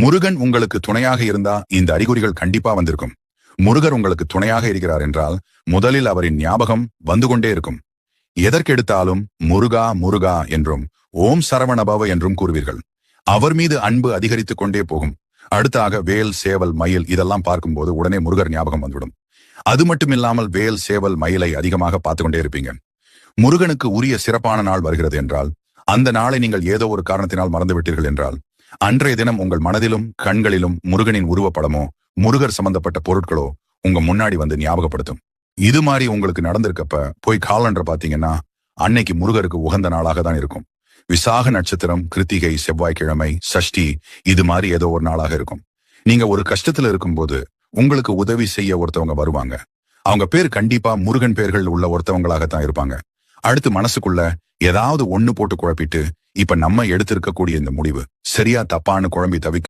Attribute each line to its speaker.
Speaker 1: முருகன் உங்களுக்கு துணையாக இருந்தா இந்த அறிகுறிகள் கண்டிப்பா வந்திருக்கும். முருகர் உங்களுக்கு துணையாக இருக்கிறார் என்றால் முதலில் அவரின் ஞாபகம் வந்து கொண்டே இருக்கும். எதற்கெடுத்தாலும் முருகா முருகா என்றும் ஓம் சரவணபவ என்றும் கூறுவீர்கள். அவர் மீது அன்பு அதிகரித்துக் கொண்டே போகும். அடுத்தாக வேல் சேவல் மயில் இதெல்லாம் பார்க்கும்போது உடனே முருகர் ஞாபகம் வந்துவிடும். அது மட்டுமில்லாமல் வேல் சேவல் மயிலை அதிகமாக பார்த்து கொண்டே இருப்பீங்க. முருகனுக்கு உரிய சிறப்பான நாள் வருகிறது என்றால், அந்த நாளை நீங்கள் ஏதோ ஒரு காரணத்தினால் மறந்துவிட்டீர்கள் என்றால், அன்றைய தினம் உங்கள் மனதிலும் கண்களிலும் முருகனின் உருவப்படமோ முருகர் சம்பந்தப்பட்ட பொருட்களோ உங்க முன்னாடி வந்து ஞாபகப்படுத்தும். இது மாதிரி உங்களுக்கு நடந்திருக்கப்ப போய் காலண்டர் பாத்தீங்கன்னா அன்னைக்கு முருகருக்கு உகந்த நாளாக தான் இருக்கும். விசாக நட்சத்திரம், கிருத்திகை, செவ்வாய்க்கிழமை, சஷ்டி இது மாதிரி ஏதோ ஒரு நாளாக இருக்கும். நீங்க ஒரு கஷ்டத்துல இருக்கும்போது உங்களுக்கு உதவி செய்ய ஒருத்தவங்க வருவாங்க. அவங்க பேர் கண்டிப்பா முருகன் பேர்கள் உள்ள ஒருத்தவங்களாகத்தான் இருப்பாங்க. அடுத்து மனசுக்குள்ள ஏதாவது ஒண்ணு போட்டு குழப்பிட்டு இப்ப நம்ம எடுத்திருக்கக்கூடிய இந்த முடிவு சரியா தப்பான்னு குழம்பி தவிக்க